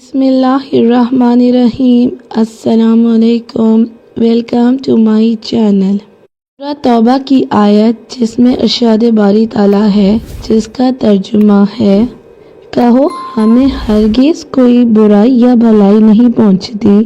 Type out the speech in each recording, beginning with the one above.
بسم اللہ الرحمن الرحیم۔ السلام علیکم، ویلکم ٹو مائی چینل۔ سورہ توبہ کی آیت جس میں ارشاد باری تعالیٰ ہے، جس کا ترجمہ ہے، کہو ہمیں ہرگز کوئی برائی یا بھلائی نہیں پہنچتی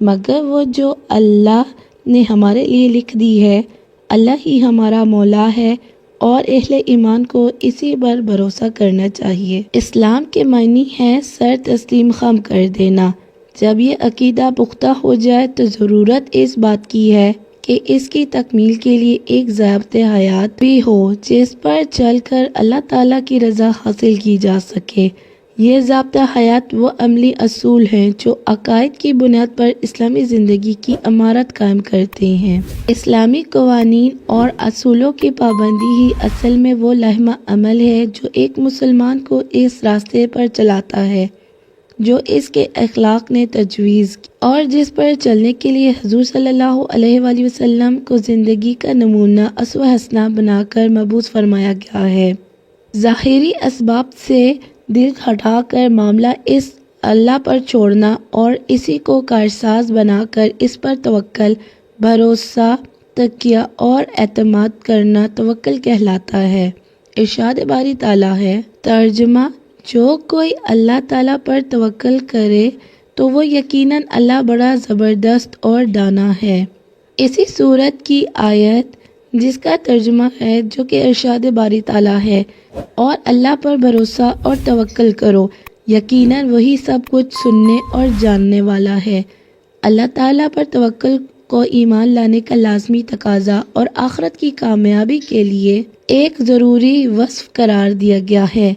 مگر وہ جو اللہ نے ہمارے لیے لکھ دی ہے۔ اللہ ہی ہمارا مولا ہے اور اہل ایمان کو اسی پر بھروسہ کرنا چاہیے۔ اسلام کے معنی ہے سر تسلیم خم کر دینا۔ جب یہ عقیدہ پختہ ہو جائے تو ضرورت اس بات کی ہے کہ اس کی تکمیل کے لیے ایک ضابطۂ حیات بھی ہو جس پر چل کر اللہ تعالیٰ کی رضا حاصل کی جا سکے۔ یہ ضابطۂ حیات وہ عملی اصول ہیں جو عقائد کی بنیاد پر اسلامی زندگی کی عمارت قائم کرتے ہیں۔ اسلامی قوانین اور اصولوں کی پابندی ہی اصل میں وہ لائحہ عمل ہے جو ایک مسلمان کو اس راستے پر چلاتا ہے جو اس کے اخلاق نے تجویز کی اور جس پر چلنے کے لیے حضور صلی اللہ علیہ وآلہ وسلم کو زندگی کا نمونہ اسوہ حسنہ بنا کر مبعوث فرمایا گیا ہے۔ ظاہری اسباب سے دل ہٹا کر معاملہ اس اللہ پر چھوڑنا اور اسی کو کارساز بنا کر اس پر توکل، بھروسہ، تکیہ اور اعتماد کرنا توکل کہلاتا ہے۔ ارشاد باری تعالیٰ ہے، ترجمہ: جو کوئی اللہ تعالیٰ پر توکل کرے تو وہ یقیناً اللہ بڑا زبردست اور دانا ہے۔ اسی سورت کی آیت جس کا ترجمہ ہے، جو کہ ارشاد باری تعالیٰ ہے، اور اللہ پر بھروسہ اور توکل کرو، یقیناً وہی سب کچھ سننے اور جاننے والا ہے۔ اللہ تعالیٰ پر توکل کو ایمان لانے کا لازمی تقاضا اور آخرت کی کامیابی کے لیے ایک ضروری وصف قرار دیا گیا ہے۔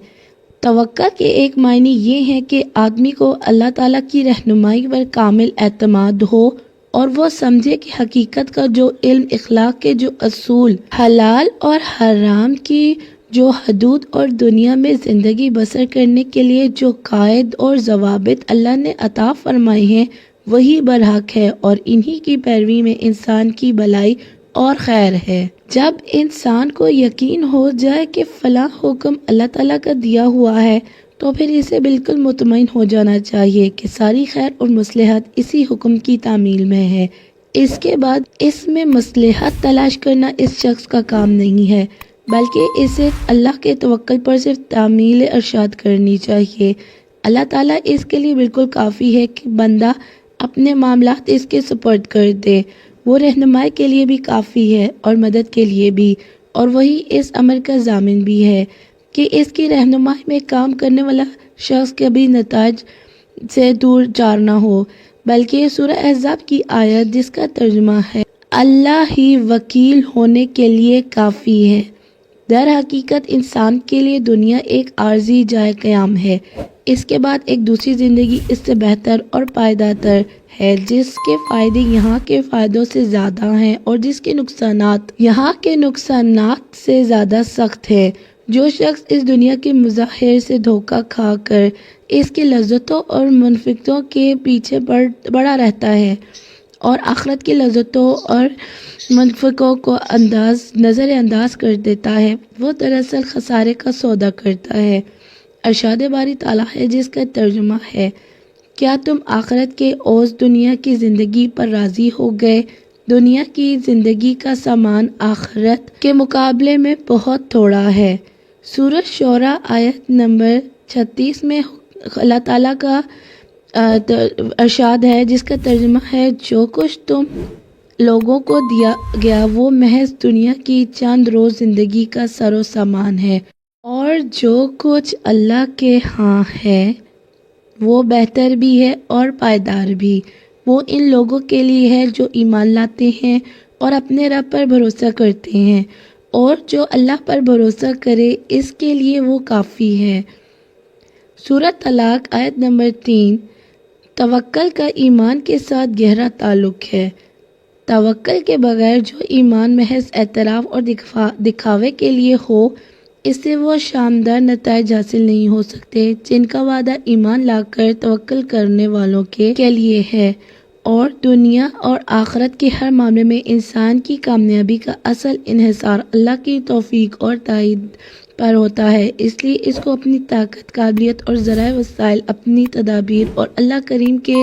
توکل کے ایک معنی یہ ہے کہ آدمی کو اللہ تعالیٰ کی رہنمائی پر کامل اعتماد ہو اور وہ سمجھے کہ حقیقت کا جو علم، اخلاق کے جو اصول، حلال اور حرام کی جو حدود اور دنیا میں زندگی بسر کرنے کے لیے جو قواعد اور ضوابط اللہ نے عطا فرمائے ہیں وہی برحق ہے اور انہی کی پیروی میں انسان کی بھلائی اور خیر ہے۔ جب انسان کو یقین ہو جائے کہ فلاں حکم اللہ تعالیٰ کا دیا ہوا ہے تو پھر اسے بالکل مطمئن ہو جانا چاہیے کہ ساری خیر اور مصلحت اسی حکم کی تعمیل میں ہے۔ اس کے بعد اس میں مصلحت تلاش کرنا اس شخص کا کام نہیں ہے بلکہ اسے اللہ کے توکل پر صرف تعمیل ارشاد کرنی چاہیے۔ اللہ تعالیٰ اس کے لیے بالکل کافی ہے کہ بندہ اپنے معاملات اس کے سپرد کر دے۔ وہ رہنمائی کے لیے بھی کافی ہے اور مدد کے لیے بھی، اور وہی اس امر کا ضامن بھی ہے کہ اس کی رہنمائی میں کام کرنے والا شخص کبھی نتائج سے دور جار نہ ہو۔ بلکہ سورہ احزاب کی آیت جس کا ترجمہ ہے، اللہ ہی وکیل ہونے کے لیے کافی ہے۔ در حقیقت انسان کے لیے دنیا ایک عارضی جائے قیام ہے، اس کے بعد ایک دوسری زندگی اس سے بہتر اور پائیدار تر ہے جس کے فائدے یہاں کے فائدوں سے زیادہ ہیں اور جس کے نقصانات یہاں کے نقصانات سے زیادہ سخت ہیں۔ جو شخص اس دنیا کے مظاہر سے دھوکہ کھا کر اس کی لذتوں اور منفعتوں کے پیچھے پڑا رہتا ہے اور آخرت کی لذتوں اور منفعتوں کو نظر انداز کر دیتا ہے، وہ دراصل خسارے کا سودا کرتا ہے۔ ارشاد باری تعالیٰ ہے جس کا ترجمہ ہے، کیا تم آخرت کے عوض دنیا کی زندگی پر راضی ہو گئے؟ دنیا کی زندگی کا سامان آخرت کے مقابلے میں بہت تھوڑا ہے۔ سورہ شعراء آیت نمبر 36 میں اللہ تعالیٰ کا ارشاد ہے جس کا ترجمہ ہے، جو کچھ تم لوگوں کو دیا گیا وہ محض دنیا کی چند روز زندگی کا سر و سامان ہے، اور جو کچھ اللہ کے ہاں ہے وہ بہتر بھی ہے اور پائیدار بھی۔ وہ ان لوگوں کے لیے ہے جو ایمان لاتے ہیں اور اپنے رب پر بھروسہ کرتے ہیں، اور جو اللہ پر بھروسہ کرے اس کے لیے وہ کافی ہے۔ سورہ طلاق آیت نمبر 3۔ توکل کا ایمان کے ساتھ گہرا تعلق ہے۔ توکل کے بغیر جو ایمان محض اعتراف اور دکھاوے کے لیے ہو، اس سے وہ شاندار نتائج حاصل نہیں ہو سکتے جن کا وعدہ ایمان لا کر توکل کرنے والوں کے لیے ہے، اور دنیا اور آخرت کے ہر معاملے میں انسان کی کامیابی کا اصل انحصار اللہ کی توفیق اور تائید پر ہوتا ہے، اس لیے اس کو اپنی طاقت، قابلیت اور ذرائع وسائل، اپنی تدابیر اور اللہ کریم کے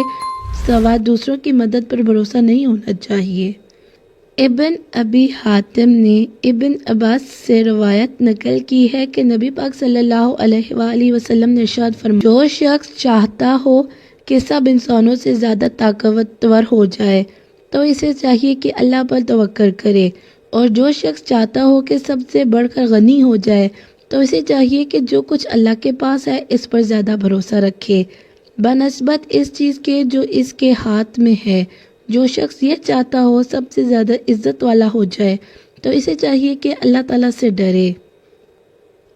سوا دوسروں کی مدد پر بھروسہ نہیں ہونا چاہیے۔ ابن ابی حاتم نے ابن عباس سے روایت نقل کی ہے کہ نبی پاک صلی اللہ علیہ وآلہ وسلم نے ارشاد فرمایا، جو شخص چاہتا ہو کہ سب انسانوں سے زیادہ طاقتور ہو جائے تو اسے چاہیے کہ اللہ پر توکل کرے، اور جو شخص چاہتا ہو کہ سب سے بڑھ کر غنی ہو جائے تو اسے چاہیے کہ جو کچھ اللہ کے پاس ہے اس پر زیادہ بھروسہ رکھے بنسبت اس چیز کے جو اس کے ہاتھ میں ہے۔ جو شخص یہ چاہتا ہو سب سے زیادہ عزت والا ہو جائے تو اسے چاہیے کہ اللہ تعالیٰ سے ڈرے۔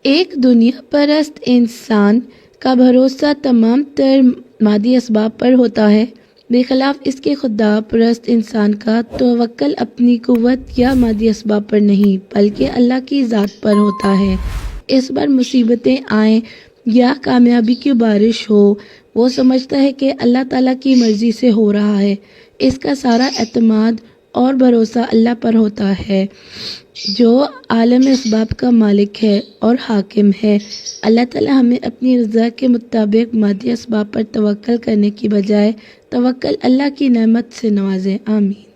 ایک دنیا پرست انسان کا بھروسہ تمام تر مادی اسباب پر ہوتا ہے، بخلاف اس کے خدا پرست انسان کا توکل اپنی قوت یا مادی اسباب پر نہیں بلکہ اللہ کی ذات پر ہوتا ہے۔ اس پر مصیبتیں آئیں یا کامیابی کی بارش ہو، وہ سمجھتا ہے کہ اللہ تعالیٰ کی مرضی سے ہو رہا ہے۔ اس کا سارا اعتماد اور بھروسہ اللہ پر ہوتا ہے جو عالم اسباب کا مالک ہے اور حاکم ہے۔ اللہ تعالیٰ ہمیں اپنی رضا کے مطابق مادی اسباب پر توکل کرنے کی بجائے توکل اللہ کی نعمت سے نوازے، آمین۔